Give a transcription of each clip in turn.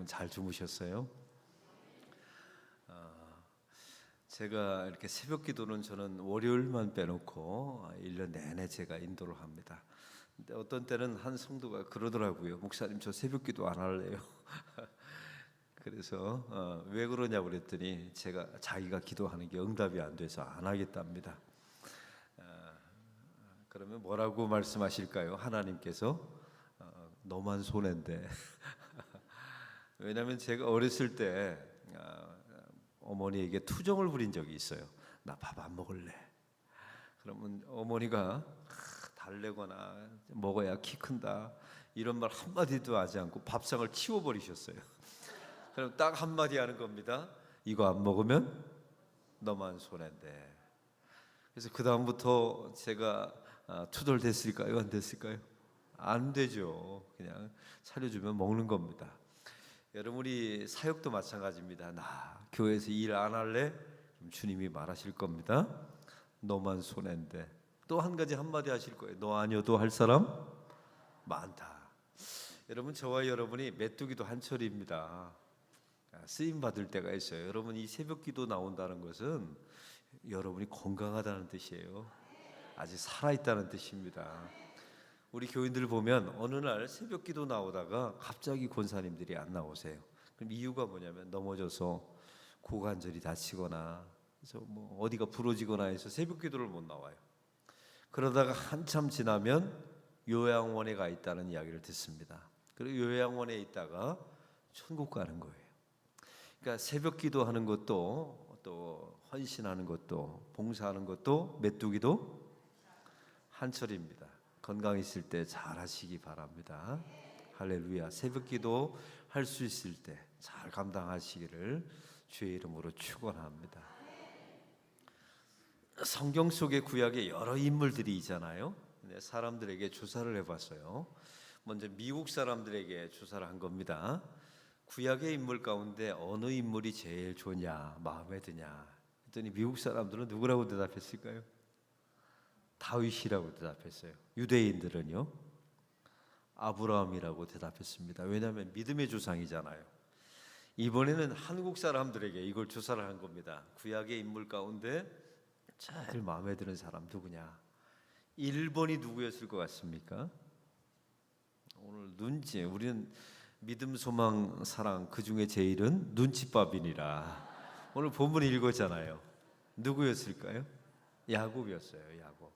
여러분 잘 주무셨어요? 제가 이렇게 새벽 기도는 저는 월요일만 빼놓고 1년 내내 제가 인도를 합니다. 근데 어떤 때는 한 성도가 그러더라고요. 목사님 저 새벽 기도 안 할래요. 그래서 왜 그러냐고 그랬더니 제가 자기가 기도하는 게 응답이 안 돼서 안 하겠답니다. 그러면 뭐라고 말씀하실까요? 하나님께서 너만 손해인데. 왜냐하면 제가 어렸을 때 어머니에게 투정을 부린 적이 있어요. 나 밥 안 먹을래. 그러면 어머니가 달래거나 먹어야 키 큰다 이런 말 한마디도 하지 않고 밥상을 치워버리셨어요. 그럼 딱 한마디 하는 겁니다. 이거 안 먹으면 너만 손해인데. 그래서 그 다음부터 제가 투덜댔을까요? 안 됐을까요? 안 되죠. 그냥 차려주면 먹는 겁니다. 여러분 우리 사역도 마찬가지입니다. 나 교회에서 일 안 할래? 주님이 말하실 겁니다. 너만 손해인데. 또 한 가지 한마디 하실 거예요. 너 아니어도 할 사람 많다. 여러분 저와 여러분이 메뚜기도 한철입니다. 쓰임 받을 때가 있어요. 여러분 이 새벽 기도 나온다는 것은 여러분이 건강하다는 뜻이에요. 아직 살아있다는 뜻입니다. 우리 교인들 보면 어느 날 새벽 기도 나오다가 갑자기 권사님들이 안 나오세요. 그럼 이유가 뭐냐면 넘어져서 고관절이 다치거나 그래서 뭐 어디가 부러지거나 해서 새벽 기도를 못 나와요. 그러다가 한참 지나면 요양원에 가 있다는 이야기를 듣습니다. 그리고 요양원에 있다가 천국 가는 거예요. 그러니까 새벽 기도하는 것도 또 헌신하는 것도 봉사하는 것도 메뚜기도 한철입니다. 건강 있을 때 잘 하시기 바랍니다. 할렐루야. 새벽 기도 할 수 있을 때 잘 감당하시기를 주의 이름으로 축원합니다. 성경 속의 구약에 여러 인물들이 있잖아요. 사람들에게 조사를 해봤어요. 먼저 미국 사람들에게 조사를 한 겁니다. 구약의 인물 가운데 어느 인물이 제일 좋냐, 마음에 드냐 했더니 미국 사람들은 누구라고 대답했을까요? 다윗이라고 대답했어요. 유대인들은요 아브라함이라고 대답했습니다. 왜냐하면 믿음의 조상이잖아요. 이번에는 한국 사람들에게 이걸 조사를 한 겁니다. 구약의 인물 가운데 제일 마음에 드는 사람 누구냐? 1번이 누구였을 것 같습니까? 오늘 우리는 믿음, 소망, 사랑 그 중에 제일은 눈칫밥이니라. 오늘 본문 읽었잖아요. 누구였을까요? 야곱이었어요. 야곱.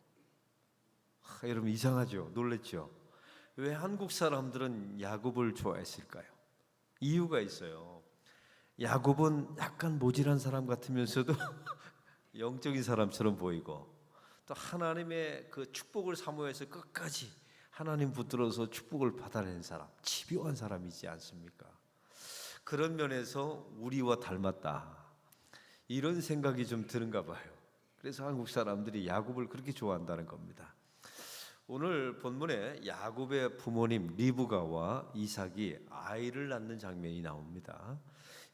여러분 이상하죠? 놀랬죠? 왜 한국 사람들은 야곱을 좋아했을까요? 이유가 있어요. 야곱은 약간 모질한 사람 같으면서도 영적인 사람처럼 보이고 또 하나님의 그 축복을 사모해서 끝까지 하나님 붙들어서 축복을 받아낸 사람, 집요한 사람이지 않습니까? 그런 면에서 우리와 닮았다 이런 생각이 좀 드는가 봐요. 그래서 한국 사람들이 야곱을 그렇게 좋아한다는 겁니다. 오늘 본문에 야곱의 부모님 리브가와 이삭이 아이를 낳는 장면이 나옵니다.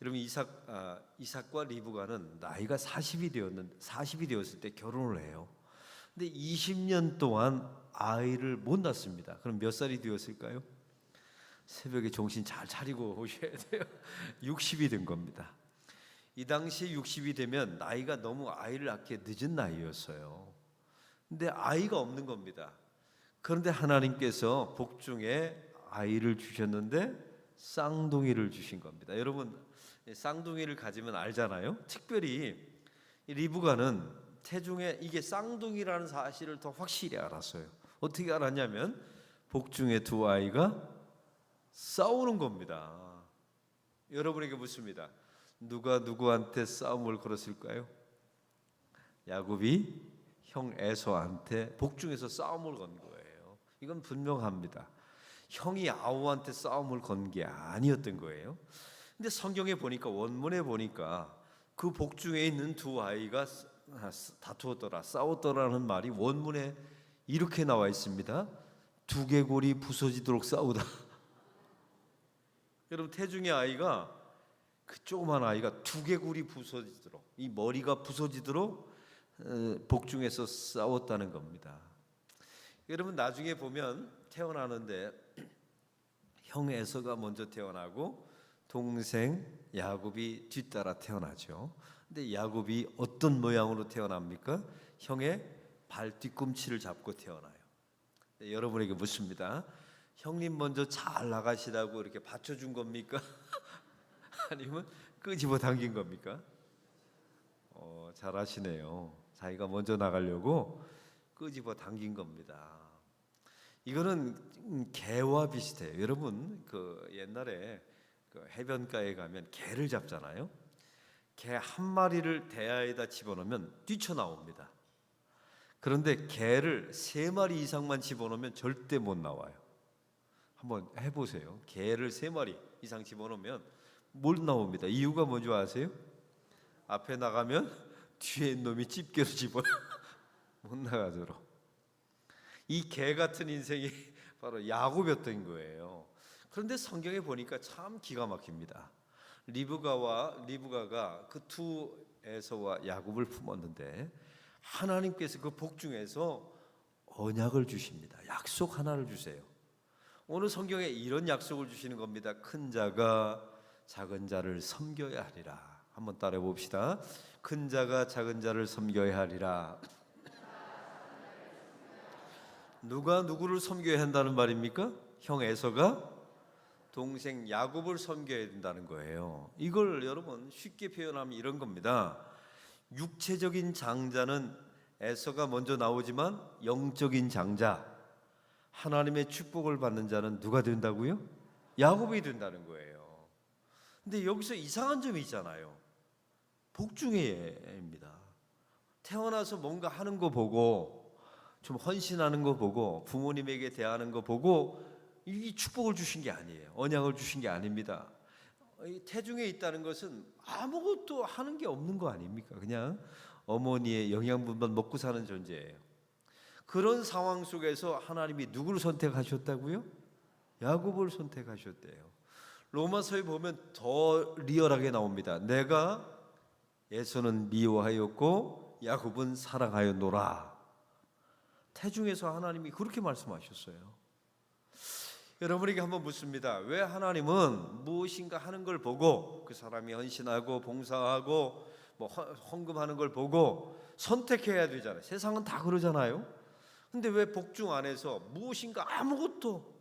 여러분 이삭과 리브가는 나이가 40이 되었을 때 결혼을 해요. 근데 20년 동안 아이를 못 낳습니다. 그럼 몇 살이 되었을까요? 새벽에 정신 잘 차리고 오셔야 돼요. 60이 된 겁니다. 이 당시 60이 되면 나이가 너무 아이를 낳기에 늦은 나이였어요. 근데 아이가 없는 겁니다. 그런데 하나님께서 복중에 아이를 주셨는데 쌍둥이를 주신 겁니다. 여러분 쌍둥이를 가지면 알잖아요. 특별히 리브가는 태중에 이게 쌍둥이라는 사실을 더 확실히 알았어요. 어떻게 알았냐면 복중에 두 아이가 싸우는 겁니다. 여러분에게 묻습니다. 누가 누구한테 싸움을 걸었을까요? 야곱이 형 에서한테 복중에서 싸움을 건 거예요. 이건 분명합니다. 형이 아우한테 싸움을 건 게 아니었던 거예요. 근데 성경에 보니까 원문에 보니까 그 복중에 있는 두 아이가 다투었더라, 싸웠더라는 말이 원문에 이렇게 나와 있습니다. 두개골이 부서지도록 싸우다. 여러분 태중의 아이가 그 조그만 아이가 두개골이 부서지도록 이 머리가 부서지도록 복중에서 싸웠다는 겁니다. 여러분 나중에 보면 태어나는데 형 에서가 먼저 태어나고 동생 야곱이 뒤따라 태어나죠. 근데 야곱이 어떤 모양으로 태어납니까? 형의 발 뒤꿈치를 잡고 태어나요. 여러분에게 묻습니다. 형님 먼저 잘 나가시라고 이렇게 받쳐준 겁니까? 아니면 끄집어 당긴 겁니까? 잘하시네요. 자기가 먼저 나가려고 끄집어 당긴 겁니다. 이거는 개와 비슷해요. 여러분 그 옛날에 그 해변가에 가면 개를 잡잖아요. 개 한 마리를 대야에다 집어넣으면 뛰쳐나옵니다. 그런데 개를 3마리 이상만 집어넣으면 절대 못 나와요. 한번 해보세요. 개를 3마리 이상 집어넣으면 못 나옵니다. 이유가 뭔지 아세요? 앞에 나가면 뒤에 있는 놈이 집게로 집어요. 못 나가도록. 이 개 같은 인생이 바로 야곱이었던 거예요. 그런데 성경에 보니까 참 기가 막힙니다. 리브가가 그 두 에서와 야곱을 품었는데 하나님께서 그 복 중에서 언약을 주십니다. 약속 하나를 주세요. 오늘 성경에 이런 약속을 주시는 겁니다. 큰 자가 작은 자를 섬겨야 하리라. 한번 따라해 봅시다. 큰 자가 작은 자를 섬겨야 하리라. 누가 누구를 섬겨야 한다는 말입니까? 형 에서가 동생 야곱을 섬겨야 된다는 거예요. 이걸 여러분 쉽게 표현하면 이런 겁니다. 육체적인 장자는 에서가 먼저 나오지만 영적인 장자, 하나님의 축복을 받는 자는 누가 된다고요? 야곱이 된다는 거예요. 근데 여기서 이상한 점이 있잖아요. 복중애입니다. 태어나서 뭔가 하는 거 보고 좀 헌신하는 거 보고 부모님에게 대하는 거 보고 이 축복을 주신 게 아니에요. 언약을 주신 게 아닙니다. 태중에 있다는 것은 아무것도 하는 게 없는 거 아닙니까? 그냥 어머니의 영양분만 먹고 사는 존재예요. 그런 상황 속에서 하나님이 누구를 선택하셨다고요? 야곱을 선택하셨대요. 로마서에 보면 더 리얼하게 나옵니다. 내가 에서는 미워하였고 야곱은 사랑하였노라. 태중에서 하나님이 그렇게 말씀하셨어요. 여러분에게 한번 묻습니다. 왜 하나님은 무엇인가 하는 걸 보고 그 사람이 헌신하고 봉사하고 뭐 헌금하는 걸 보고 선택해야 되잖아요. 세상은 다 그러잖아요. 근데 왜 복중 안에서 무엇인가 아무것도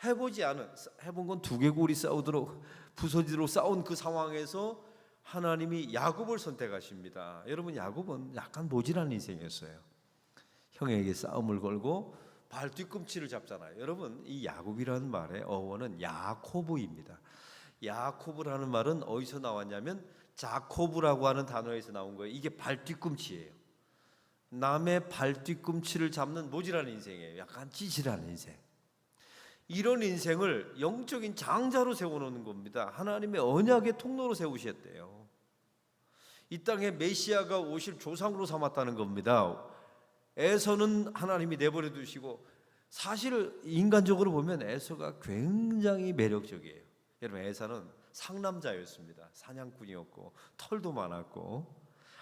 해보지 않은, 해본 건 두개골이 싸우도록 부서지도록 싸운 그 상황에서 하나님이 야곱을 선택하십니다. 여러분 야곱은 약간 모질한 인생이었어요. 형에게 싸움을 걸고 발 뒤꿈치를 잡잖아요. 여러분 이 야곱이라는 말의 어원은 야코브입니다. 야코브라는 말은 어디서 나왔냐면 자코브라고 하는 단어에서 나온 거예요. 이게 발 뒤꿈치예요. 남의 발 뒤꿈치를 잡는 모질한 인생이에요. 약간 찌질한 인생. 이런 인생을 영적인 장자로 세워놓는 겁니다. 하나님의 언약의 통로로 세우셨대요. 이 땅에 메시아가 오실 조상으로 삼았다는 겁니다. 에서는 하나님이 내버려 두시고 사실 인간적으로 보면 에서가 굉장히 매력적이에요. 여러분 에서는 상남자였습니다. 사냥꾼이었고 털도 많았고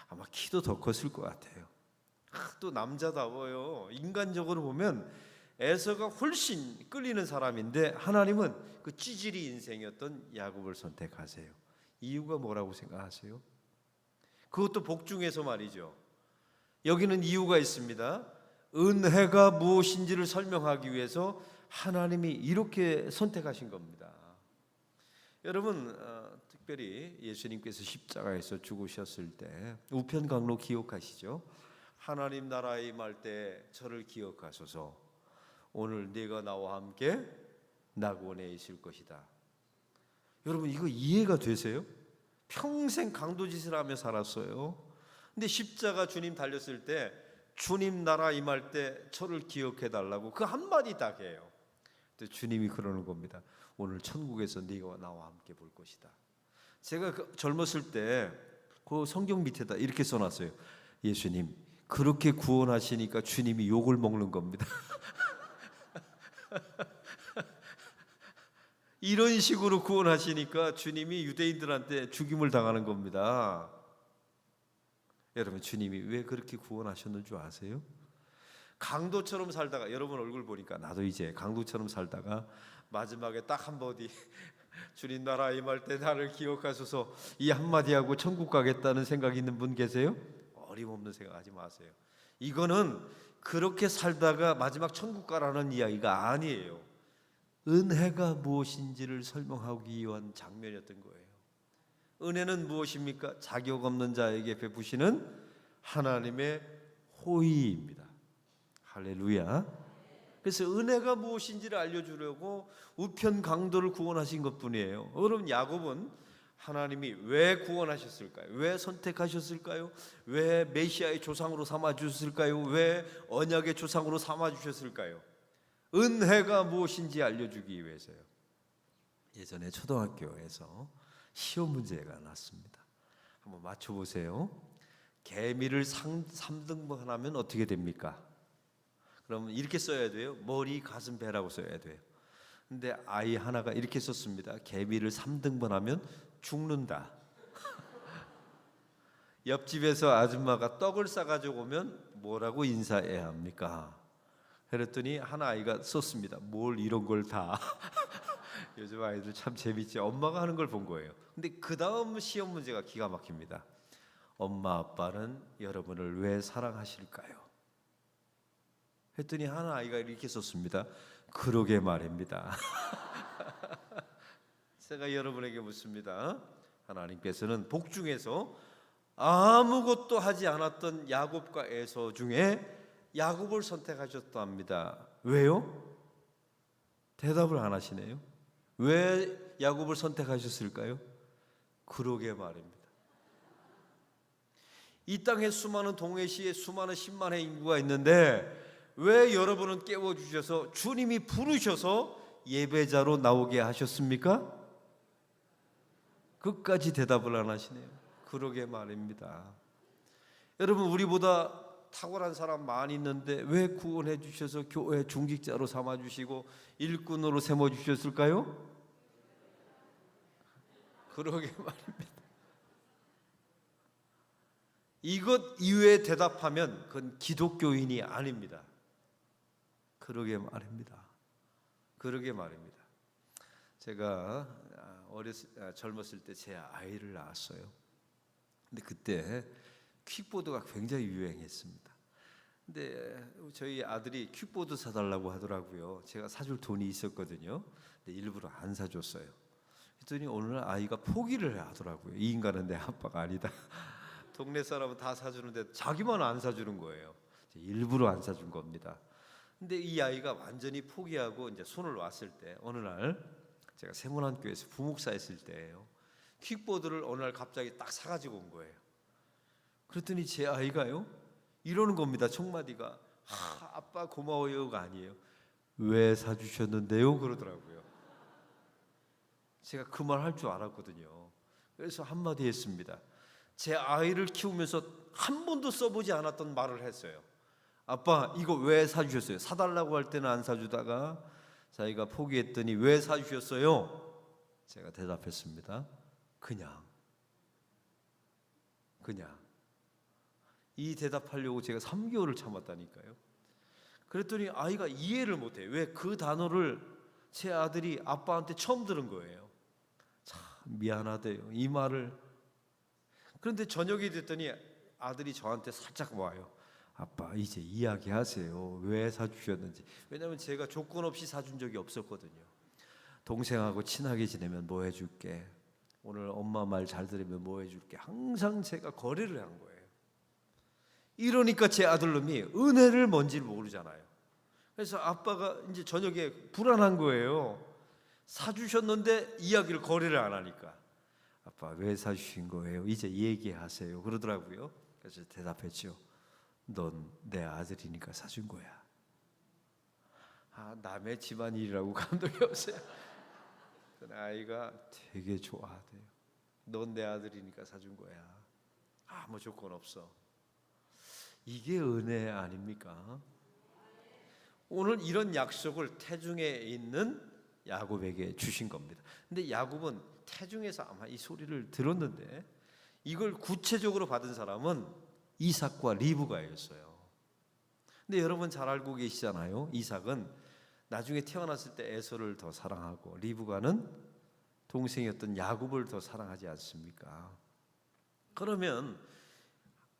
아마 키도 더 컸을 것 같아요. 또 남자다워요. 인간적으로 보면 에서가 훨씬 끌리는 사람인데 하나님은 그 찌질이 인생이었던 야곱을 선택하세요. 이유가 뭐라고 생각하세요? 그것도 복중에서 말이죠. 여기는 이유가 있습니다. 은혜가 무엇인지를 설명하기 위해서 하나님이 이렇게 선택하신 겁니다. 여러분 특별히 예수님께서 십자가에서 죽으셨을 때 우편 강로 기억하시죠? 하나님 나라에 임할 때 저를 기억하소서. 오늘 네가 나와 함께 낙원에 있을 것이다. 여러분 이거 이해가 되세요? 평생 강도짓을 하며 살았어요. 근데 십자가 주님 달렸을 때 주님 나라 임할 때 저를 기억해 달라고 그 한마디 딱 해요. 근데 주님이 그러는 겁니다. 오늘 천국에서 네가 나와 함께 볼 것이다. 제가 젊었을 때 그 성경 밑에다 이렇게 써놨어요. 예수님 그렇게 구원하시니까 주님이 욕을 먹는 겁니다. 이런 식으로 구원하시니까 주님이 유대인들한테 죽임을 당하는 겁니다. 여러분 주님이 왜 그렇게 구원하셨는 줄 아세요? 강도처럼 살다가 여러분 얼굴 보니까 나도 이제 강도처럼 살다가 마지막에 딱 한 번 어디 주님 나라 임할 때 나를 기억하소서, 이 한마디하고 천국 가겠다는 생각이 있는 분 계세요? 어림없는 생각하지 마세요. 이거는 그렇게 살다가 마지막 천국 가라는 이야기가 아니에요. 은혜가 무엇인지를 설명하기 위한 장면이었던 거예요. 은혜는 무엇입니까? 자격 없는 자에게 베푸시는 하나님의 호의입니다. 할렐루야. 그래서 은혜가 무엇인지를 알려주려고 우편 강도를 구원하신 것뿐이에요. 여러분, 야곱은 하나님이 왜 구원하셨을까요? 왜 선택하셨을까요? 왜 메시아의 조상으로 삼아주셨을까요? 왜 언약의 조상으로 삼아주셨을까요? 은혜가 무엇인지 알려주기 위해서요. 예전에 초등학교에서 시험 문제가 났습니다. 한번 맞춰보세요. 개미를 3등분 하면 어떻게 됩니까? 그러면 이렇게 써야 돼요. 머리, 가슴, 배라고 써야 돼요. 근데 아이 하나가 이렇게 썼습니다. 개미를 3등분 하면 죽는다. 옆집에서 아줌마가 떡을 싸가지고 오면 뭐라고 인사해야 합니까? 그랬더니 한 아이가 썼습니다. 뭘 이런 걸 다. 요즘 아이들 참 재밌지. 엄마가 하는 걸 본 거예요. 근데 그 다음 시험 문제가 기가 막힙니다. 엄마 아빠는 여러분을 왜 사랑하실까요? 했더니 한 아이가 이렇게 썼습니다. 그러게 말입니다. 제가 여러분에게 묻습니다. 하나님께서는 복중에서 아무것도 하지 않았던 야곱과 에서 중에 야곱을 선택하셨답니다. 왜요? 대답을 안 하시네요. 왜 야곱을 선택하셨을까요? 그러게 말입니다. 이 땅에 수많은 동해시에 수많은 10만의 인구가 있는데 왜 여러분은 깨워주셔서 주님이 부르셔서 예배자로 나오게 하셨습니까? 끝까지 대답을 안 하시네요. 그러게 말입니다. 여러분, 우리보다 탁월한 사람 많이 있는데 왜 구원해 주셔서 교회 중직자로 삼아주시고 일꾼으로 세워주셨을까요? 그러게 말입니다. 이것 이외에 대답하면 그건 기독교인이 아닙니다. 그러게 말입니다. 그러게 말입니다. 제가 젊었을 때 제 아이를 낳았어요. 근데 그때 퀵보드가 굉장히 유행했습니다. 근데 저희 아들이 퀵보드 사달라고 하더라고요. 제가 사줄 돈이 있었거든요. 근데 일부러 안 사줬어요. 그랬더니 오늘 아이가 포기를 하더라고요. 이 인간은 내 아빠가 아니다. 동네 사람은 다 사주는데 자기만 안 사주는 거예요. 일부러 안 사준 겁니다. 근데 이 아이가 완전히 포기하고 이제 손을 놨을 때 어느 날 제가 세문안교회에서 부목사 했을 때예요. 퀵보드를 어느 날 갑자기 딱 사가지고 온 거예요. 그랬더니 제 아이가요 이러는 겁니다. 총마디가 아빠 고마워요가 아니에요. 왜 사주셨는데요? 그러더라고요. 제가 그 말 할 줄 알았거든요. 그래서 한마디 했습니다. 제 아이를 키우면서 한 번도 써보지 않았던 말을 했어요. 아빠 이거 왜 사주셨어요? 사달라고 할 때는 안 사주다가 자기가 포기했더니 왜 사주셨어요? 제가 대답했습니다. 그냥 이 대답하려고 제가 3개월을 참았다니까요. 그랬더니 아이가 이해를 못해요. 왜 그 단어를 제 아들이 아빠한테 처음 들은 거예요. 참 미안하대요. 이 말을. 그런데 저녁이 됐더니 아들이 저한테 살짝 와요. 아빠 이제 이야기하세요. 왜 사주셨는지. 왜냐하면 제가 조건 없이 사준 적이 없었거든요. 동생하고 친하게 지내면 뭐 해줄게. 오늘 엄마 말 잘 들으면 뭐 해줄게. 항상 제가 거래를 한 거예요. 이러니까 제 아들놈이 은혜를 뭔지를 모르잖아요. 그래서 아빠가 이제 저녁에 불안한 거예요. 사주셨는데 이야기를 거래를 안 하니까. 아빠 왜 사주신 거예요? 이제 얘기하세요. 그러더라고요. 그래서 대답했죠. 넌 내 아들이니까 사준 거야. 남의 집안일이라고 감동이 없어요. 그 아이가 되게 좋아하대요. 넌 내 아들이니까 사준 거야. 아무 조건 없어. 이게 은혜 아닙니까? 오늘 이런 약속을 태중에 있는 야곱에게 주신 겁니다. 근데 야곱은 태중에서 아마 이 소리를 들었는데 이걸 구체적으로 받은 사람은 이삭과 리브가였어요. 근데 여러분 잘 알고 계시잖아요. 이삭은 나중에 태어났을 때 에서를 더 사랑하고 리브가는 동생이었던 야곱을 더 사랑하지 않습니까? 그러면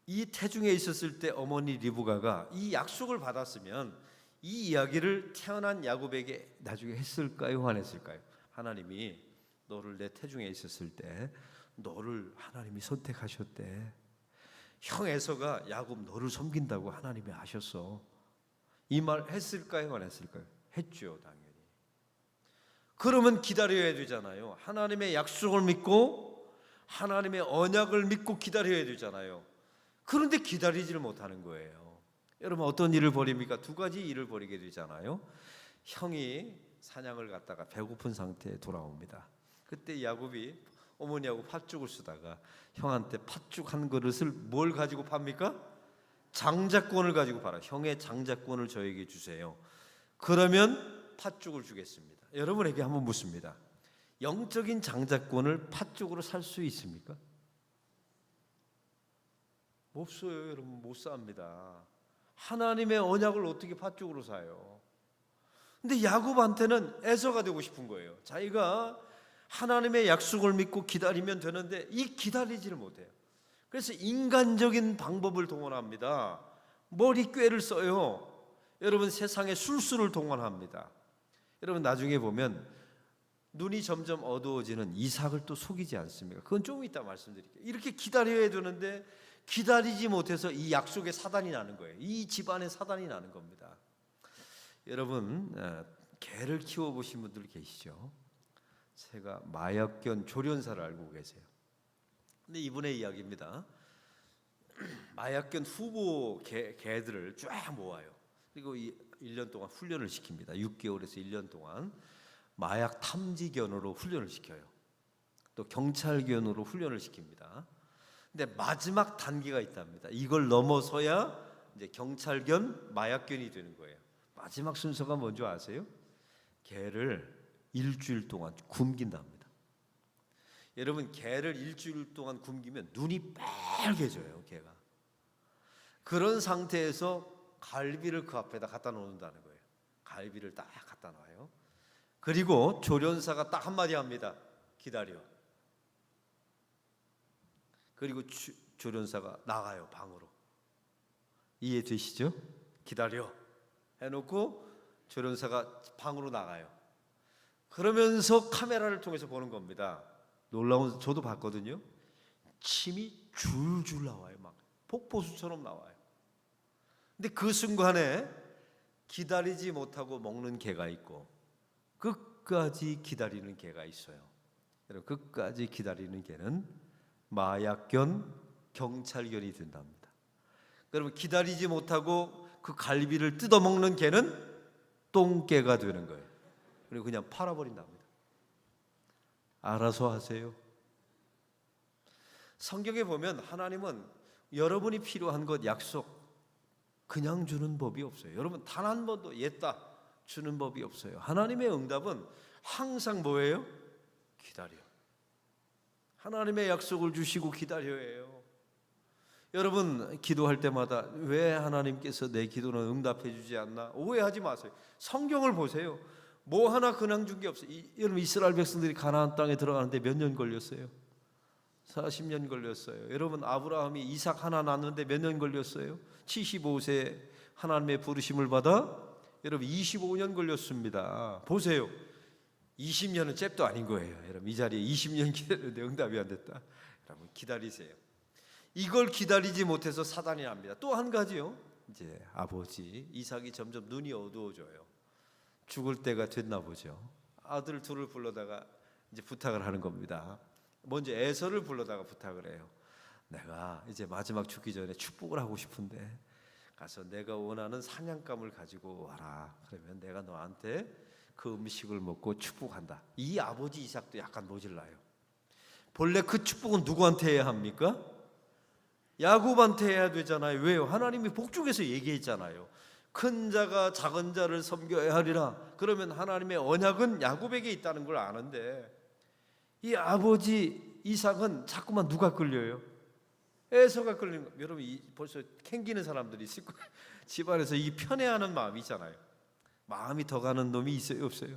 이 태중에 있었을 때 어머니 리브가가 이 약속을 받았으면 이 이야기를 태어난 야곱에게 나중에 했을까요? 안 했을까요? 하나님이 너를 내 태중에 있었을 때 너를 하나님이 선택하셨대. 형 에서가 야곱 너를 섬긴다고 하나님이 아셨어. 이 말 했을까요? 안 했을까요? 했죠, 당연히. 그러면 기다려야 되잖아요. 하나님의 약속을 믿고 하나님의 언약을 믿고 기다려야 되잖아요. 그런데 기다리지를 못하는 거예요. 여러분 어떤 일을 벌입니까? 두 가지 일을 벌이게 되잖아요. 형이 사냥을 갔다가 배고픈 상태에 돌아옵니다. 그때 야곱이 어머니하고 팥죽을 쓰다가 형한테 팥죽 한 그릇을 뭘 가지고 팝니까? 장자권을 가지고 팔아. 형의 장자권을 저에게 주세요. 그러면 팥죽을 주겠습니다. 여러분에게 한번 묻습니다. 영적인 장자권을 팥죽으로 살 수 있습니까? 없어요. 여러분 못 삽니다. 하나님의 언약을 어떻게 팥죽으로 사요? 근데 야곱한테는 에서가 되고 싶은 거예요. 자기가 하나님의 약속을 믿고 기다리면 되는데 이 기다리지를 못해요. 그래서 인간적인 방법을 동원합니다. 머리꾀를 써요. 여러분 세상의 술수를 동원합니다. 여러분 나중에 보면 눈이 점점 어두워지는 이삭을 또 속이지 않습니까? 그건 좀 이따 말씀드릴게요. 이렇게 기다려야 되는데 기다리지 못해서 이 약속에 사단이 나는 거예요. 이 집안에 사단이 나는 겁니다. 여러분 개를 키워보신 분들 계시죠? 제가 마약견 조련사를 알고 계세요. 근데 이분의 이야기입니다. 마약견 후보 개들을 쫙 모아요. 그리고 1년 동안 훈련을 시킵니다. 6개월에서 1년 동안 마약 탐지견으로 훈련을 시켜요. 또 경찰견으로 훈련을 시킵니다. 근데 마지막 단계가 있답니다. 이걸 넘어서야 이제 경찰견, 마약견이 되는 거예요. 마지막 순서가 뭔지 아세요? 개를 일주일 동안 굶긴답니다. 여러분 개를 일주일 동안 굶기면 눈이 빨개져요. 개가. 그런 상태에서 갈비를 그 앞에다 갖다 놓는다는 거예요. 갈비를 딱 갖다 놔요. 그리고 조련사가 딱 한마디 합니다. 기다려. 그리고 조련사가 나가요. 방으로. 이해되시죠? 기다려 해놓고 조련사가 방으로 나가요. 그러면서 카메라를 통해서 보는 겁니다. 놀라운, 저도 봤거든요. 침이 줄줄 나와요. 막 폭포수처럼 나와요. 근데 그 순간에 기다리지 못하고 먹는 개가 있고 끝까지 기다리는 개가 있어요. 여러분 끝까지 기다리는 개는 마약견, 경찰견이 된답니다. 여러분 기다리지 못하고 그 갈비를 뜯어먹는 개는 똥개가 되는 거예요. 그리고 그냥 팔아버린답니다. 알아서 하세요. 성경에 보면 하나님은 여러분이 필요한 것 약속 그냥 주는 법이 없어요. 여러분 단 한 번도 옛다 주는 법이 없어요. 하나님의 응답은 항상 뭐예요? 기다려. 하나님의 약속을 주시고 기다려야 해요. 여러분 기도할 때마다 왜 하나님께서 내 기도는 응답해 주지 않나 오해하지 마세요. 성경을 보세요. 뭐 하나 그냥 준 게 없어요. 여러분 이스라엘 백성들이 가나안 땅에 들어가는데 몇 년 걸렸어요? 40년 걸렸어요. 여러분 아브라함이 이삭 하나 낳는데 몇 년 걸렸어요? 75세 하나님의 부르심을 받아 여러분 25년 걸렸습니다. 보세요. 20년은 잽도 아닌 거예요. 여러분 이 자리에 20년 기다렸는데 응답이 안 됐다. 여러분 기다리세요. 이걸 기다리지 못해서 사단이 납니다. 또 한 가지요. 이제 아버지 이삭이 점점 눈이 어두워져요. 죽을 때가 됐나 보죠. 아들 둘을 불러다가 이제 부탁을 하는 겁니다. 먼저 에서를 불러다가 부탁을 해요. 내가 이제 마지막 죽기 전에 축복을 하고 싶은데 가서 내가 원하는 사냥감을 가지고 와라. 그러면 내가 너한테 그 음식을 먹고 축복한다. 이 아버지 이삭도 약간 모질라요. 본래 그 축복은 누구한테 해야 합니까? 야곱한테 해야 되잖아요. 왜요? 하나님이 복중에서 얘기했잖아요. 큰 자가 작은 자를 섬겨야 하리라. 그러면 하나님의 언약은 야곱에게 있다는 걸 아는데 이 아버지 이삭은 자꾸만 누가 끌려요? 에서가 끌리는 거예요. 여러분 벌써 캥기는 사람들이 있을 거예요. 집안에서 이 편애하는 마음이 있잖아요. 마음이 더 가는 놈이 있어요? 없어요?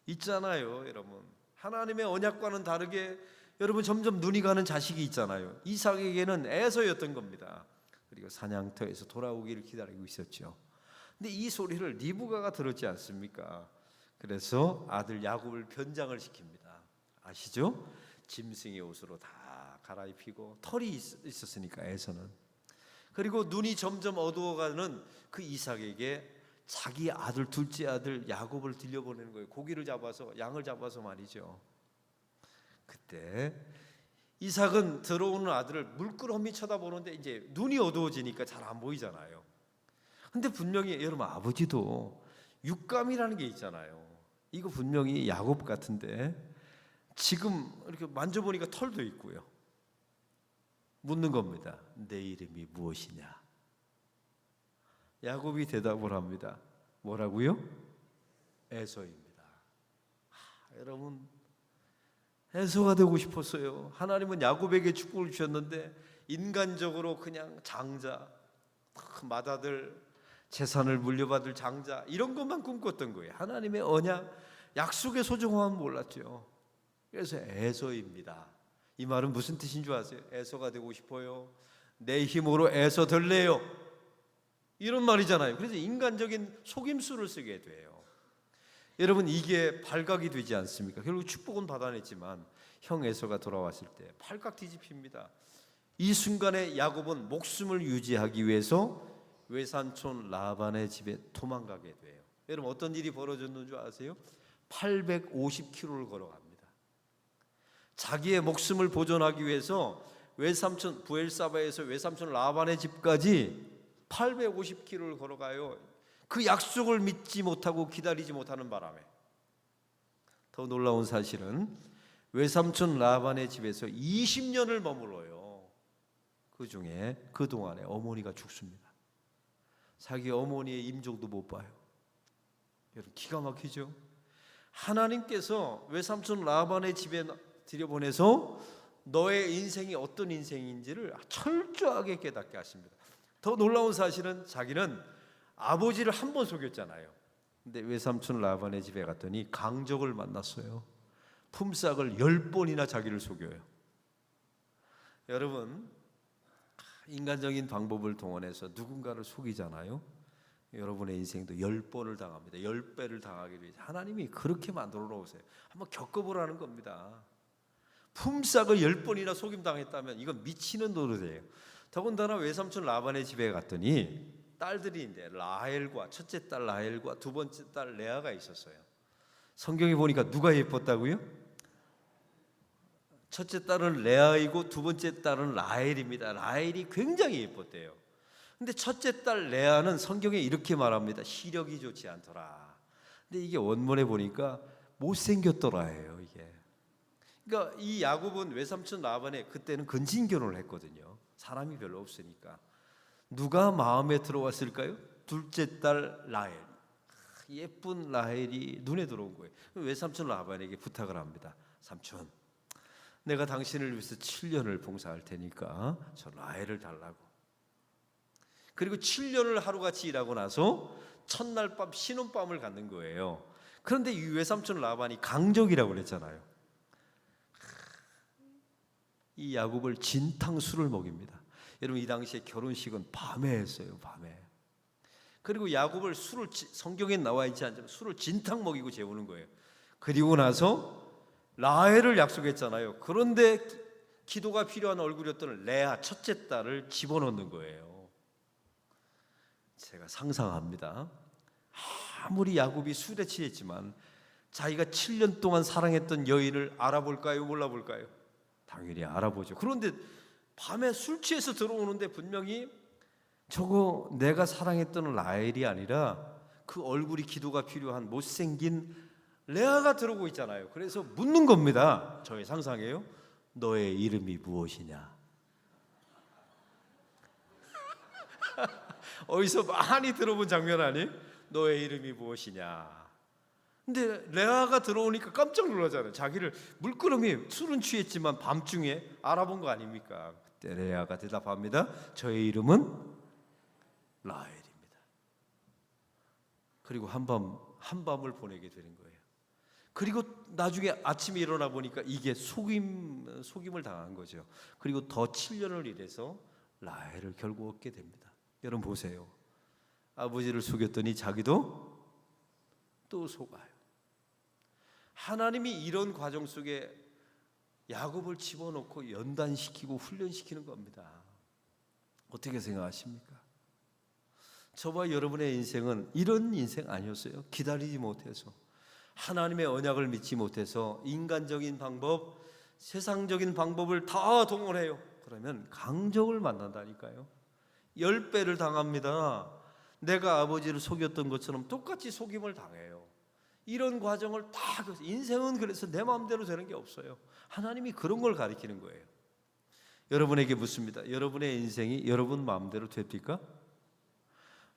있잖아요. 여러분 하나님의 언약과는 다르게 여러분 점점 눈이 가는 자식이 있잖아요. 이삭에게는 에서였던 겁니다. 그리고 사냥터에서 돌아오기를 기다리고 있었죠. 근데 이 소리를 리브가가 들었지 않습니까? 그래서 아들 야곱을 변장을 시킵니다. 아시죠? 짐승의 옷으로 다 갈아입히고 털이 있었으니까 에서는. 그리고 눈이 점점 어두워가는 그 이삭에게 자기 아들 둘째 아들 야곱을 들려보내는 거예요. 고기를 잡아서 양을 잡아서 말이죠. 그때 이삭은 들어오는 아들을 물끄러미 쳐다보는데 이제 눈이 어두워지니까 잘 안 보이잖아요. 근데 분명히 여러분 아버지도 육감이라는 게 있잖아요. 이거 분명히 야곱 같은데 지금 이렇게 만져보니까 털도 있고요. 묻는 겁니다. 내 이름이 무엇이냐? 야곱이 대답을 합니다. 뭐라고요? 에서입니다. 여러분 에서가 되고 싶었어요. 하나님은 야곱에게 축복을 주셨는데 인간적으로 그냥 장자, 맏아들, 재산을 물려받을 장자 이런 것만 꿈꿨던 거예요. 하나님의 언약, 약속의 소중함은 몰랐죠. 그래서 에서입니다. 이 말은 무슨 뜻인 줄 아세요? 에서가 되고 싶어요. 내 힘으로 에서 될래요. 이런 말이잖아요. 그래서 인간적인 속임수를 쓰게 돼요. 여러분 이게 발각이 되지 않습니까? 결국 축복은 받아냈지만 형 에서가 돌아왔을 때 팔각 뒤집힙니다. 이 순간에 야곱은 목숨을 유지하기 위해서 외삼촌 라반의 집에 도망가게 돼요. 여러분 어떤 일이 벌어졌는 줄 아세요? 850km를 걸어갑니다. 자기의 목숨을 보존하기 위해서 외삼촌 부엘사바에서 외삼촌 라반의 집까지 850km를 걸어가요. 그 약속을 믿지 못하고 기다리지 못하는 바람에. 더 놀라운 사실은 외삼촌 라반의 집에서 20년을 머물러요. 그 중에 그동안에 어머니가 죽습니다. 자기 어머니의 임종도 못 봐요. 여러분 기가 막히죠? 하나님께서 외삼촌 라반의 집에 들여보내서 너의 인생이 어떤 인생인지를 철저하게 깨닫게 하십니다. 더 놀라운 사실은 자기는 아버지를 한 번 속였잖아요. 근데 외삼촌 라반의 집에 갔더니 강적을 만났어요. 품삯을 10번이나 자기를 속여요. 여러분 인간적인 방법을 동원해서 누군가를 속이잖아요. 여러분의 인생도 10번을 당합니다. 10배를 당하기 위해 하나님이 그렇게 만들어 놓으세요. 한번 겪어보라는 겁니다. 품삯을 10번이나 속임당했다면 이건 미치는 노릇이에요. 더군다나 외삼촌 라반의 집에 갔더니 딸들인데 라헬과 첫째 딸 라헬과 두 번째 딸 레아가 있었어요. 성경에 보니까 누가 예뻤다고요? 첫째 딸은 레아이고 두 번째 딸은 라헬입니다. 라헬이 굉장히 예뻤대요. 근데 첫째 딸 레아는 성경에 이렇게 말합니다. 시력이 좋지 않더라. 근데 이게 원문에 보니까 못생겼더라예요. 이게. 그러니까 이 야곱은 외삼촌 라반에 그때는 근친 결혼을 했거든요. 사람이 별로 없으니까. 누가 마음에 들어왔을까요? 둘째 딸 라헬. 예쁜 라헬이 눈에 들어온 거예요. 외삼촌 라반에게 부탁을 합니다. 삼촌, 내가 당신을 위해서 7년을 봉사할 테니까 저 라헬을 달라고. 그리고 7년을 하루같이 일하고 나서 첫날 밤 신혼밤을 갖는 거예요. 그런데 이 외삼촌 라반이 강적이라고 그랬잖아요. 이 야곱을 진탕수를 먹입니다. 여러분 이 당시에 결혼식은 밤에 했어요. 밤에. 그리고 야곱을 성경에 나와 있지 않지만 술을 진탕 먹이고 재우는 거예요. 그리고 나서 라헬을 약속했잖아요. 그런데 기도가 필요한 얼굴이었던 레아 첫째 딸을 집어넣는 거예요. 제가 상상합니다. 아무리 야곱이 술에 취했지만 자기가 7년 동안 사랑했던 여인을 알아볼까요? 몰라볼까요? 당연히 알아보죠. 그런데 밤에 술 취해서 들어오는데 분명히 저거 내가 사랑했던 라헬이 아니라 그 얼굴이 기도가 필요한 못생긴 레아가 들어오고 있잖아요. 그래서 묻는 겁니다. 저의 상상이에요. 너의 이름이 무엇이냐? 어디서 많이 들어본 장면 아니에요? 너의 이름이 무엇이냐? 근데 레아가 들어오니까 깜짝 놀라잖아요. 자기를 물끄러미 술은 취했지만 밤중에 알아본 거 아닙니까? 그때 레아가 대답합니다. 저의 이름은 라헬입니다. 그리고 한밤을 보내게 되는 거예요. 그리고 나중에 아침에 일어나 보니까 이게 속임을 당한 거죠. 그리고 더 7년을 일해서 라헬을 결국 얻게 됩니다. 여러분 보세요. 아버지를 속였더니 자기도 또 속아요. 하나님이 이런 과정 속에 야곱을 집어넣고 연단시키고 훈련시키는 겁니다. 어떻게 생각하십니까? 저와 여러분의 인생은 이런 인생 아니었어요? 기다리지 못해서, 하나님의 언약을 믿지 못해서 인간적인 방법, 세상적인 방법을 다 동원해요. 그러면 강적을 만난다니까요. 10배를 당합니다. 내가 아버지를 속였던 것처럼 똑같이 속임을 당해요. 이런 과정을 다, 인생은 그래서 내 마음대로 되는 게 없어요. 하나님이 그런 걸 가리키는 거예요. 여러분에게 묻습니다. 여러분의 인생이 여러분 마음대로 됩니까?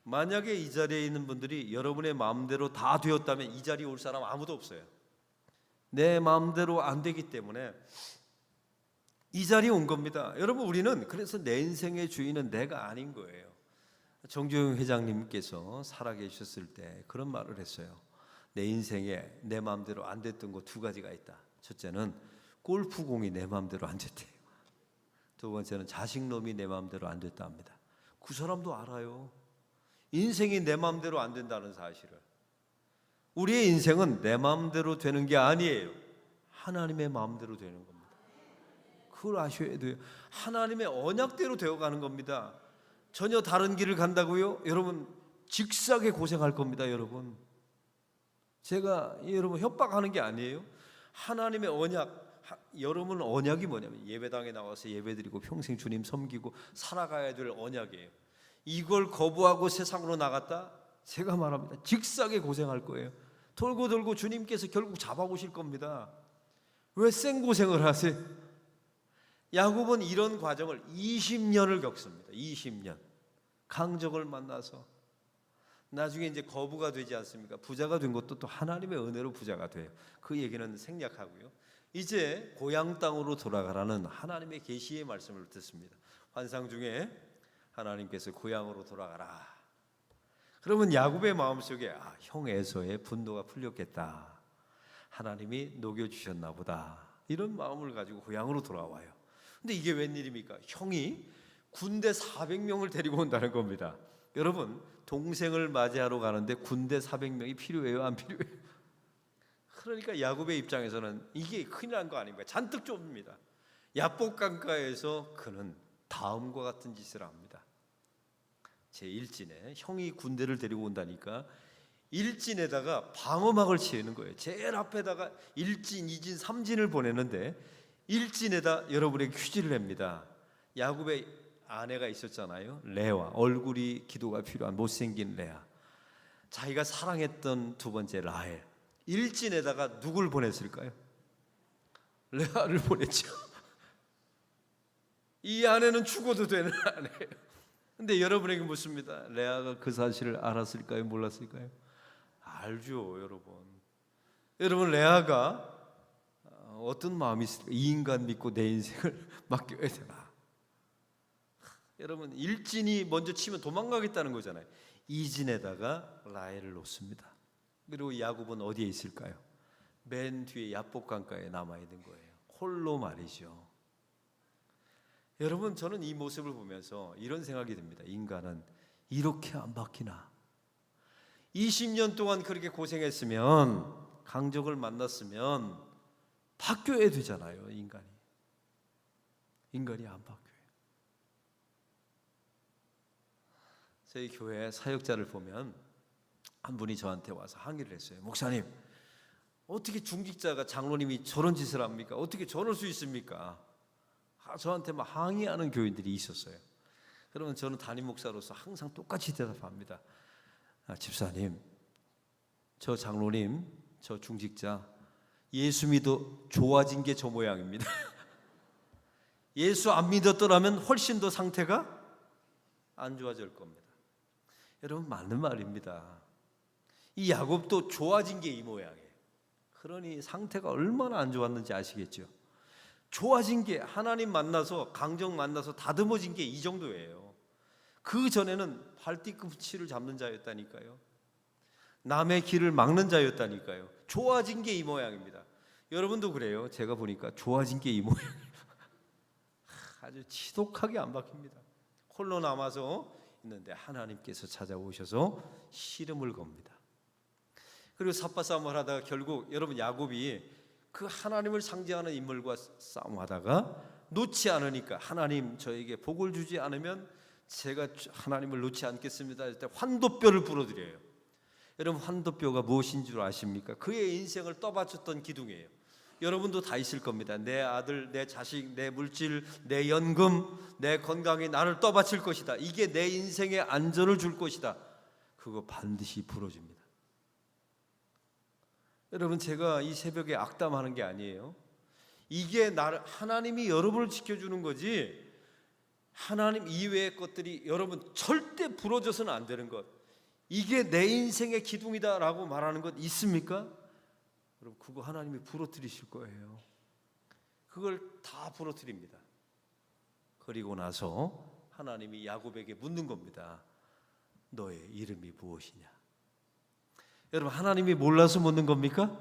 만약에 이 자리에 있는 분들이 여러분의 마음대로 다 되었다면 이 자리에 올 사람 아무도 없어요. 내 마음대로 안 되기 때문에 이 자리에 온 겁니다. 여러분, 우리는 그래서 내 인생의 주인은 내가 아닌 거예요. 정주영 회장님께서 살아계셨을 때 그런 말을 했어요. 내 인생에 내 마음대로 안 됐던 거 2가지가 있다. 첫째는 골프공이 내 마음대로 안 됐대요. 두 번째는 자식놈이 내 마음대로 안 됐다 합니다. 그 사람도 알아요. 인생이 내 마음대로 안 된다는 사실을. 우리의 인생은 내 마음대로 되는 게 아니에요. 하나님의 마음대로 되는 겁니다. 그걸 아셔야 돼요. 하나님의 언약대로 되어가는 겁니다. 전혀 다른 길을 간다고요? 여러분 직사게 고생할 겁니다. 여러분, 제가 여러분 협박하는 게 아니에요. 하나님의 언약, 여러분 언약이 뭐냐면 예배당에 나와서 예배드리고 평생 주님 섬기고 살아가야 될 언약이에요. 이걸 거부하고 세상으로 나갔다? 제가 말합니다. 직사게 고생할 거예요. 돌고 돌고 주님께서 결국 잡아오실 겁니다. 왜 생고생을 하세요? 야곱은 이런 과정을 20년을 겪습니다. 20년. 강적을 만나서 나중에 이제 거부가 되지 않습니까? 부자가 된 것도 또 하나님의 은혜로 부자가 돼요. 그 얘기는 생략하고요. 이제 고향 땅으로 돌아가라는 하나님의 계시의 말씀을 듣습니다. 환상 중에 하나님께서 고향으로 돌아가라. 그러면 야곱의 마음속에 형 에서의 분노가 풀렸겠다. 하나님이 녹여주셨나 보다. 이런 마음을 가지고 고향으로 돌아와요. 근데 이게 웬일입니까? 형이 군대 400명을 데리고 온다는 겁니다. 여러분, 동생을 맞이하러 가는데 군대 400명이 필요해요? 안 필요해요? 그러니까 야곱의 입장에서는 이게 큰일 난 거 아닙니까? 잔뜩 좁습니다. 야복 강가에서 그는 다음과 같은 짓을 합니다. 제1진에 형이 군대를 데리고 온다니까 1진에다가 방어막을 치는 거예요. 제일 앞에다가 1진, 2진, 3진을 보내는데 1진에다 여러분에게 퀴즈를 냅니다. 야곱의 아내가 있었잖아요. 레아, 얼굴이 기도가 필요한 못생긴 레아. 자기가 사랑했던 두 번째 라헬. 1진에다가 누굴 보냈을까요? 레아를 보냈죠. 이 아내는 죽어도 되는 아내예요. 근데 여러분에게 묻습니다. 레아가 그 사실을 알았을까요? 몰랐을까요? 알죠, 여러분. 여러분, 레아가 어떤 마음이 있을까? 이 인간 믿고 내 인생을 맡겨야 되나? 여러분, 1진이 먼저 치면 도망가겠다는 거잖아요. 2진에다가 라헬을 놓습니다. 그리고 야곱은 어디에 있을까요? 맨 뒤에 야복 강가에 남아 있는 거예요. 홀로 말이죠. 여러분, 저는 이 모습을 보면서 이런 생각이 듭니다. 인간은 이렇게 안 바뀌나? 20년 동안 그렇게 고생했으면, 강적을 만났으면 바뀌어야 되잖아요. 인간이 안 바뀌어요. 저희 교회 사역자를 보면 한 분이 저한테 와서 항의를 했어요. 목사님, 어떻게 중직자가 장로님이 저런 짓을 합니까? 어떻게 저럴 수 있습니까? 저한테 막 항의하는 교인들이 있었어요. 그러면 저는 담임 목사로서 항상 똑같이 대답합니다. 집사님, 저 장로님, 저 중직자 예수 믿어 좋아진 게 저 모양입니다. 예수 안 믿었더라면 훨씬 더 상태가 안 좋아질 겁니다. 여러분, 맞는 말입니다. 이 야곱도 좋아진 게 이 모양이에요. 그러니 상태가 얼마나 안 좋았는지 아시겠죠? 좋아진 게, 하나님 만나서, 강정 만나서 다듬어진 게 이 정도예요. 그 전에는 발뒤꿈치를 잡는 자였다니까요. 남의 길을 막는 자였다니까요. 좋아진 게 이 모양입니다. 여러분도 그래요. 제가 보니까 좋아진 게 이 모양이에요. 아주 지독하게 안 바뀝니다. 홀로 남아서 있는데 하나님께서 찾아오셔서 씨름을 겁니다. 그리고 삿바싸움을 하다가 결국 여러분 야곱이 그 하나님을 상징하는 인물과 싸움하다가 놓지 않으니까 하나님 저에게 복을 주지 않으면 제가 하나님을 놓지 않겠습니다 할 때 환도뼈를 부러뜨려요. 여러분 환도뼈가 무엇인 줄 아십니까? 그의 인생을 떠받쳤던 기둥이에요. 여러분도 다 있을 겁니다. 내 아들, 내 자식, 내 물질, 내 연금, 내 건강이 나를 떠받칠 것이다. 이게 내 인생의 안전을 줄 것이다. 그거 반드시 부러집니다. 여러분 제가 이 새벽에 악담하는 게 아니에요. 이게 나를 하나님이 여러분을 지켜주는 거지 하나님 이외의 것들이 여러분 절대 부러져서는 안 되는 것. 이게 내 인생의 기둥이다라고 말하는 것 있습니까? 여러분 그거 하나님이 부러뜨리실 거예요. 그걸 다 부러뜨립니다. 그리고 나서 하나님이 야곱에게 묻는 겁니다. 너의 이름이 무엇이냐? 여러분 하나님이 몰라서 묻는 겁니까?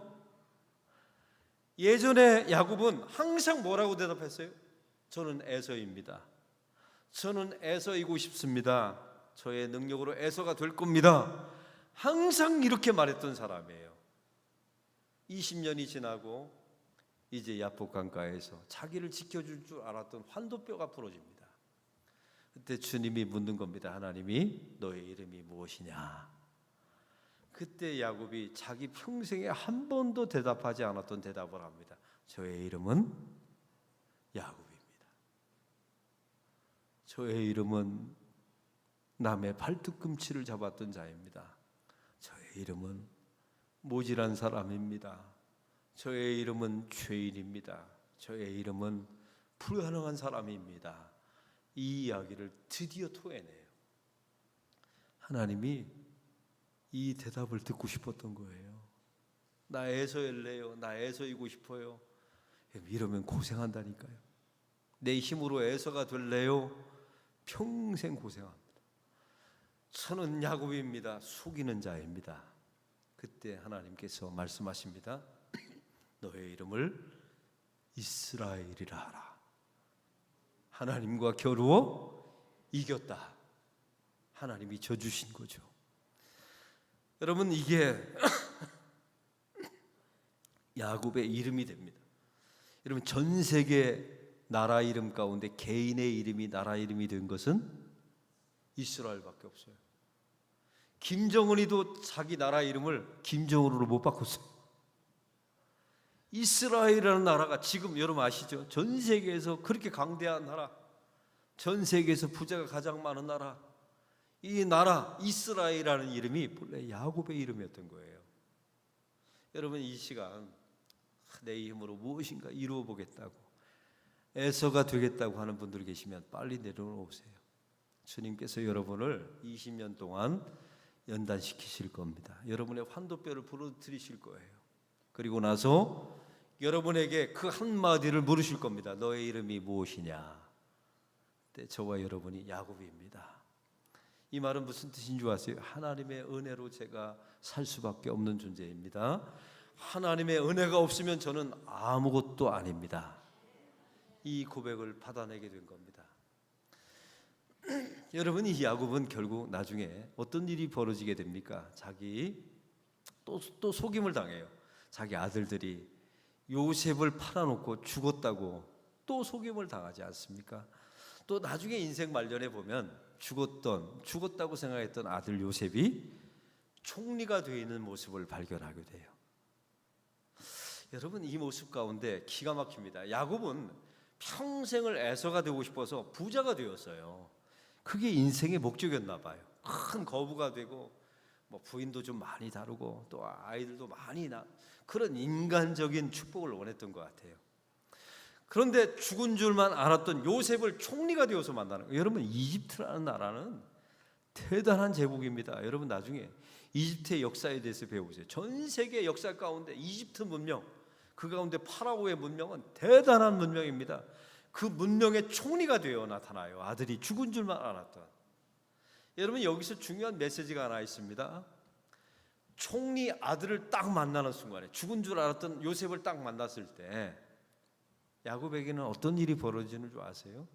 예전에 야곱은 항상 뭐라고 대답했어요? 저는 에서입니다. 저는 에서이고 싶습니다. 저의 능력으로 에서가 될 겁니다. 항상 이렇게 말했던 사람이에요. 20년이 지나고 이제 야복 강가에서 자기를 지켜줄 줄 알았던 환도뼈가 부러집니다. 그때 주님이 묻는 겁니다. 하나님이 너의 이름이 무엇이냐? 그때 야곱이 자기 평생에 한 번도 대답하지 않았던 대답을 합니다. 저의 이름은 야곱입니다. 저의 이름은 남의 발뒤꿈치를 잡았던 자입니다. 저의 이름은 모질한 사람입니다. 저의 이름은 죄인입니다. 저의 이름은 불가능한 사람입니다. 이 이야기를 드디어 토해내요. 하나님이 이 대답을 듣고 싶었던 거예요. 나 에서일래요. 나 에서이고 싶어요. 이러면 고생한다니까요. 내 힘으로 에서가 될래요. 평생 고생합니다. 저는 야곱입니다. 속이는 자입니다. 그때 하나님께서 말씀하십니다. 너의 이름을 이스라엘이라 하라. 하나님과 겨루어 이겼다. 하나님이 져주신 거죠. 여러분 이게 야곱의 이름이 됩니다. 여러분 전 세계 나라 이름 가운데 개인의 이름이 나라 이름이 된 것은 이스라엘밖에 없어요. 김정은이도 자기 나라 이름을 김정은으로 못 바꿨어요. 이스라엘이라는 나라가 지금 여러분 아시죠? 전 세계에서 그렇게 강대한 나라, 전 세계에서 부자가 가장 많은 나라, 이 나라 이스라엘이라는 이름이 본래 야곱의 이름이었던 거예요. 여러분 이 시간 내 힘으로 무엇인가 이루어 보겠다고 에서가 되겠다고 하는 분들 계시면 빨리 내려오세요. 주님께서 여러분을 20년 동안 연단시키실 겁니다. 여러분의 환도뼈를 부러뜨리실 거예요. 그리고 나서 여러분에게 그 한마디를 물으실 겁니다. 너의 이름이 무엇이냐? 그때 저와 여러분이 야곱입니다. 이 말은 무슨 뜻인 줄 아세요? 하나님의 은혜로 제가 살 수밖에 없는 존재입니다. 하나님의 은혜가 없으면 저는 아무것도 아닙니다. 이 고백을 받아내게 된 겁니다. 여러분 이 야곱은 결국 나중에 어떤 일이 벌어지게 됩니까? 자기 또 속임을 당해요. 자기 아들들이 요셉을 팔아놓고 죽었다고 또 속임을 당하지 않습니까? 또 나중에 인생 말년에 보면 죽었다고 생각했던 아들 요셉이 총리가 되어 있는 모습을 발견하게 돼요. 여러분 이 모습 가운데 기가 막힙니다. 야곱은 평생을 에서가 되고 싶어서 부자가 되었어요. 그게 인생의 목적이었나 봐요. 큰 거부가 되고 뭐 부인도 좀 많이 다루고 또 아이들도 많이 그런 인간적인 축복을 원했던 것 같아요. 그런데 죽은 줄만 알았던 요셉을 총리가 되어서 만나는 거예요. 여러분 이집트라는 나라는 대단한 제국입니다. 여러분 나중에 이집트의 역사에 대해서 배우세요. 전 세계 역사 가운데 이집트 문명, 그 가운데 파라오의 문명은 대단한 문명입니다. 그 문명의 총리가 되어 나타나요. 아들이 죽은 줄만 알았던. 여러분 여기서 중요한 메시지가 하나 있습니다. 총리 아들을 딱 만나는 순간에, 죽은 줄 알았던 요셉을 딱 만났을 때 야곱에게는 어떤 일이 벌어지는 줄 아세요?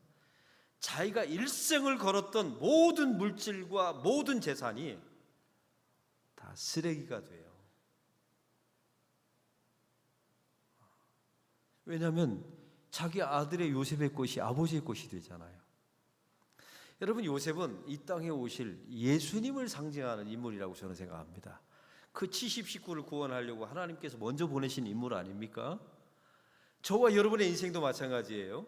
자기가 일생을 걸었던 모든 물질과 모든 재산이 다 쓰레기가 돼요. 왜냐하면 자기 아들의 요셉의 것이 아버지의 것이 되잖아요. 여러분, 요셉은 이 땅에 오실 예수님을 상징하는 인물이라고 저는 생각합니다. 그 70식구를 구원하려고 하나님께서 먼저 보내신 인물 아닙니까? 저와 여러분의 인생도 마찬가지예요.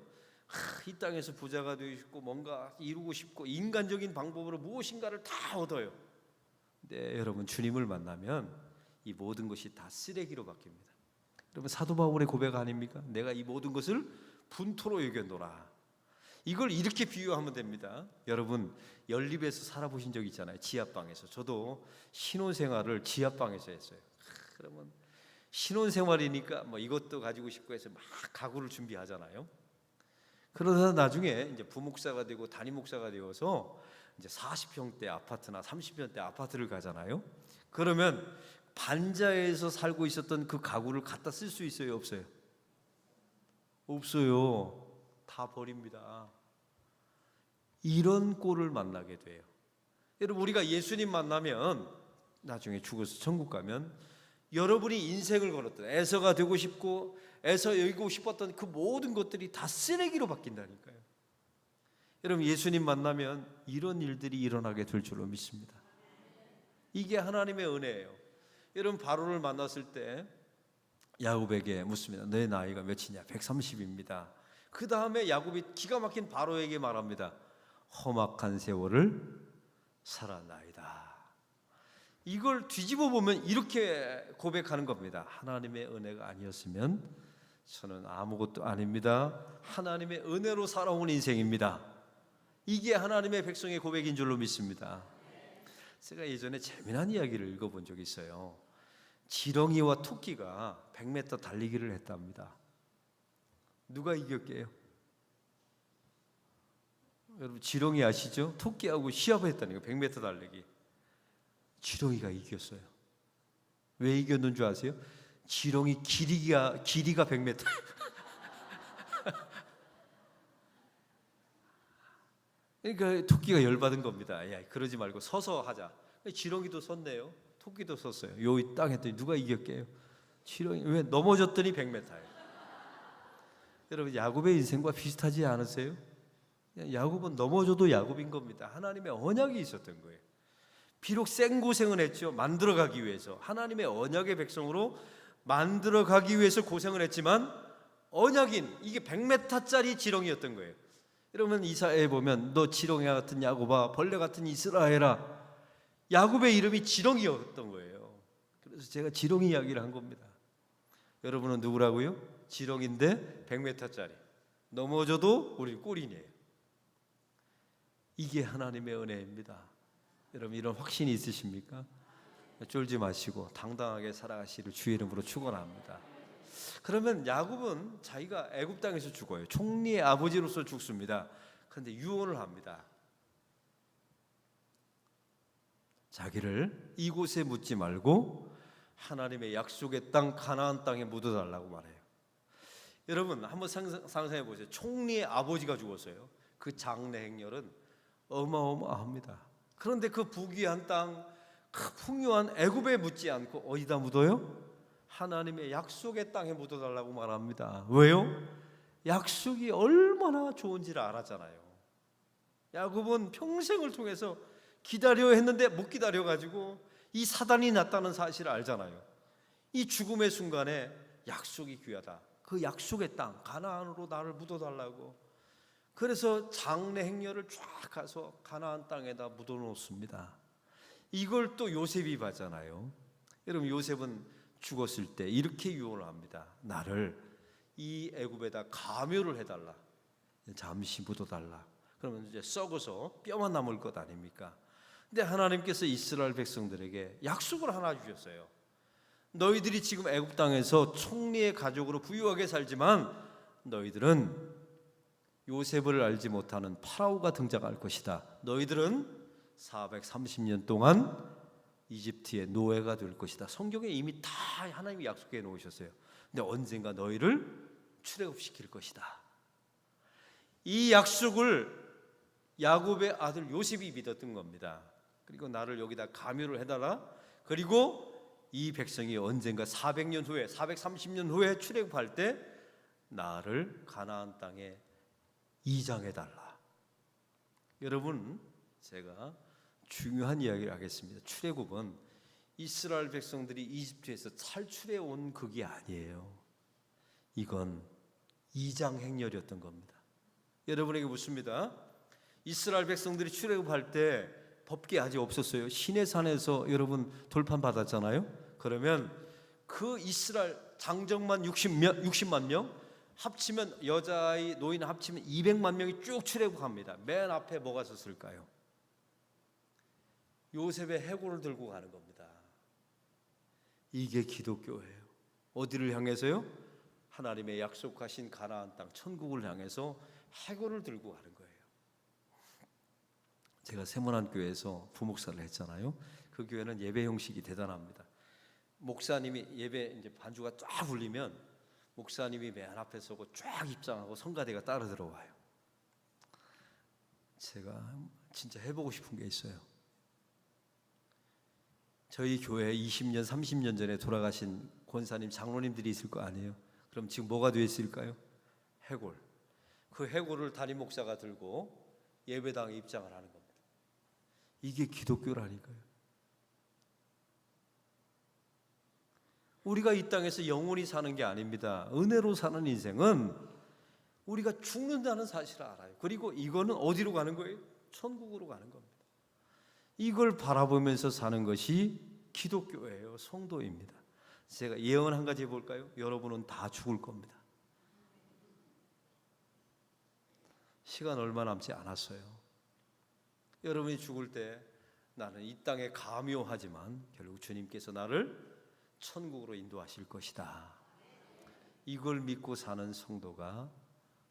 이 땅에서 부자가 되고 싶고 뭔가 이루고 싶고 인간적인 방법으로 무엇인가를 다 얻어요. 근데 여러분, 주님을 만나면 이 모든 것이 다 쓰레기로 바뀝니다. 여러분, 사도 바울의 고백 아닙니까? 내가 이 모든 것을 분토로 여겨노라. 이걸 이렇게 비유하면 됩니다. 여러분, 연립에서 살아보신 적 있잖아요. 지하방에서. 저도 신혼생활을 지하방에서 했어요. 그러면 신혼생활이니까 뭐 이것도 가지고 싶고 해서 막 가구를 준비하잖아요. 그러다 나중에 이제 부목사가 되고 담임 목사가 되어서 이제 40평대 아파트나 30평대 아파트를 가잖아요. 그러면 반자에서 살고 있었던 그 가구를 갖다 쓸 수 있어요, 없어요? 없어요. 다 버립니다. 이런 꼴을 만나게 돼요. 여러분, 우리가 예수님 만나면 나중에 죽어서 천국 가면 여러분이 인생을 걸었던, 에서가 되고 싶고 에서 여기고 싶었던 그 모든 것들이 다 쓰레기로 바뀐다니까요. 여러분, 예수님 만나면 이런 일들이 일어나게 될 줄로 믿습니다. 이게 하나님의 은혜예요. 여러분, 바로를 만났을 때 야곱에게 묻습니다. 내 나이가 몇이냐? 130입니다. 그 다음에 야곱이 기가 막힌 바로에게 말합니다. 험악한 세월을 살았나이다. 이걸 뒤집어 보면 이렇게 고백하는 겁니다. 하나님의 은혜가 아니었으면 저는 아무것도 아닙니다. 하나님의 은혜로 살아온 인생입니다. 이게 하나님의 백성의 고백인 줄로 믿습니다. 제가 예전에 재미난 이야기를 읽어본 적이 있어요. 지렁이와 토끼가 100m 달리기를 했답니다. 누가 이겼게요? 여러분, 지렁이 아시죠? 토끼하고 시합을 했다는 거. 100m 달리기. 지렁이가 이겼어요. 왜 이겼는 줄 아세요? 지렁이 길이가 100m. 그러니까 토끼가 열받은 겁니다. 야, 그러지 말고 서서 하자. 지렁이도 섰네요. 토끼도 섰어요. 여기 땅 했더니 누가 이겼게요? 지렁이. 왜? 넘어졌더니 100m예요. 여러분, 야곱의 인생과 비슷하지 않으세요? 야곱은 넘어져도 야곱인 겁니다. 하나님의 언약이 있었던 거예요. 비록 생고생은 했죠. 만들어가기 위해서. 하나님의 언약의 백성으로 만들어가기 위해서 고생을 했지만 언약인 이게 100m짜리 지렁이였던 거예요. 여러분, 이사야에 보면 너 지렁이 같은 야곱아, 벌레 같은 이스라엘아. 야곱의 이름이 지렁이였던 거예요. 그래서 제가 지렁이 이야기를 한 겁니다. 여러분은 누구라고요? 지렁인데 100m짜리. 넘어져도 우리 꼴이네요. 이게 하나님의 은혜입니다. 여러분, 이런 확신이 있으십니까? 쫄지 마시고 당당하게 살아가시기를 주의 이름으로 축원합니다. 그러면 야곱은 자기가 애굽 땅에서 죽어요. 총리의 아버지로서 죽습니다. 그런데 유언을 합니다. 자기를 이곳에 묻지 말고 하나님의 약속의 땅 가나안 땅에 묻어달라고 말해요. 여러분, 한번 상상해 보세요. 총리의 아버지가 죽었어요. 그 장래 행렬은 어마어마합니다. 그런데 그 부귀한 땅, 그 풍요한 애굽에 묻지 않고 어디다 묻어요? 하나님의 약속의 땅에 묻어달라고 말합니다. 왜요? 약속이 얼마나 좋은지를 알았잖아요. 야곱은 평생을 통해서 기다려 했는데 못 기다려가지고 이 사단이 났다는 사실을 알잖아요. 이 죽음의 순간에 약속이 귀하다. 그 약속의 땅 가나안으로 나를 묻어달라고. 그래서 장래 행렬을 쫙 가서 가나안 땅에다 묻어놓습니다. 이걸 또 요셉이 봤잖아요. 여러분, 요셉은 죽었을 때 이렇게 유언을 합니다. 나를 이 애굽에다 가묘를 해달라. 잠시 묻어달라. 그러면 이제 썩어서 뼈만 남을 것 아닙니까? 근데 하나님께서 이스라엘 백성들에게 약속을 하나 주셨어요. 너희들이 지금 애굽 땅에서 총리의 가족으로 부유하게 살지만 너희들은 요셉을 알지 못하는 파라오가 등장할 것이다. 너희들은 430년 동안 이집트의 노예가 될 것이다. 성경에 이미 다 하나님이 약속해 놓으셨어요. 근데 언젠가 너희를 출애굽시킬 것이다. 이 약속을 야곱의 아들 요셉이 믿었던 겁니다. 그리고 나를 여기다 가묘를 해달라. 그리고 이 백성이 언젠가 400년 후에 430년 후에 출애굽할 때 나를 가나안 땅에 이장해달라. 여러분, 제가 중요한 이야기를 하겠습니다. 출애굽은 이스라엘 백성들이 이집트에서 탈출해 온 그게 아니에요. 이건 이장 행렬이었던 겁니다. 여러분에게 묻습니다. 이스라엘 백성들이 출애굽할 때 법궤 아직 없었어요. 시내산에서 여러분 돌판 받았잖아요. 그러면 그 이스라엘 장정만 60만 명 합치면 여자아이 노인 합치면 200만 명이 쭉 출애굽합니다. 맨 앞에 뭐가 섰을까요? 요셉의 해골을 들고 가는 겁니다. 이게 기독교예요. 어디를 향해서요? 하나님의 약속하신 가나안 땅 천국을 향해서 해골을 들고 가는 거예요. 제가 세문안 교회에서 부목사를 했잖아요. 그 교회는 예배 형식이 대단합니다. 목사님이 예배 이제 반주가 쫙 울리면 목사님이 맨 앞에 서고 쫙 입장하고 성가대가 따라 들어와요. 제가 진짜 해보고 싶은 게 있어요. 저희 교회에 20년, 30년 전에 돌아가신 권사님, 장로님들이 있을 거 아니에요. 그럼 지금 뭐가 되어 있을까요? 해골. 그 해골을 담임 목사가 들고 예배당에 입장을 하는 겁니다. 이게 기독교라니까요. 우리가 이 땅에서 영원히 사는 게 아닙니다. 은혜로 사는 인생은 우리가 죽는다는 사실을 알아요. 그리고 이거는 어디로 가는 거예요? 천국으로 가는 겁니다. 이걸 바라보면서 사는 것이 기독교예요. 성도입니다. 제가 예언 한 가지 해볼까요? 여러분은 다 죽을 겁니다. 시간 얼마 남지 않았어요. 여러분이 죽을 때 나는 이 땅에 가묘하지만 결국 주님께서 나를 천국으로 인도하실 것이다. 이걸 믿고 사는 성도가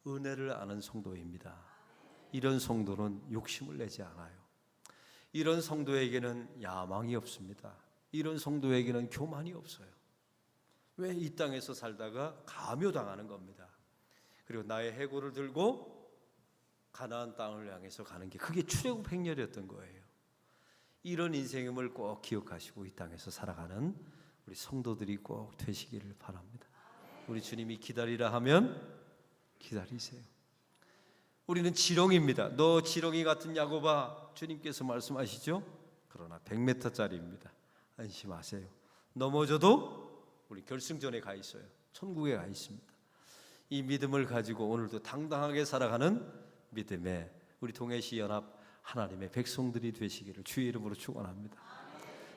은혜를 아는 성도입니다. 이런 성도는 욕심을 내지 않아요. 이런 성도에게는 야망이 없습니다. 이런 성도에게는 교만이 없어요. 왜? 이 땅에서 살다가 가묘당하는 겁니다. 그리고 나의 해골을 들고 가나안 땅을 향해서 가는 게 그게 출애굽 행렬이었던 거예요. 이런 인생임을 꼭 기억하시고 이 땅에서 살아가는 우리 성도들이 꼭 되시기를 바랍니다. 우리 주님이 기다리라 하면 기다리세요. 우리는 지렁이입니다. 너 지렁이 같은 야곱아, 주님께서 말씀하시죠. 그러나 100m짜리입니다. 안심하세요. 넘어져도 우리 결승전에 가 있어요. 천국에 가 있습니다. 이 믿음을 가지고 오늘도 당당하게 살아가는 믿음에 우리 동해시 연합 하나님의 백성들이 되시기를 주의 이름으로 축원합니다.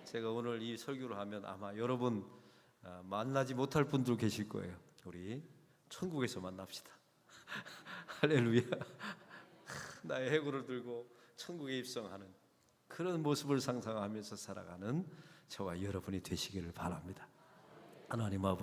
제가 오늘 이 설교를 하면 아마 여러분 만나지 못할 분들 계실 거예요. 우리 천국에서 만납시다. 할렐루야. 나의 해골을 들고 천국에 입성하는 그런 모습을 상상하면서 살아가는 저와 여러분이 되시기를 바랍니다. 하나님 아버지,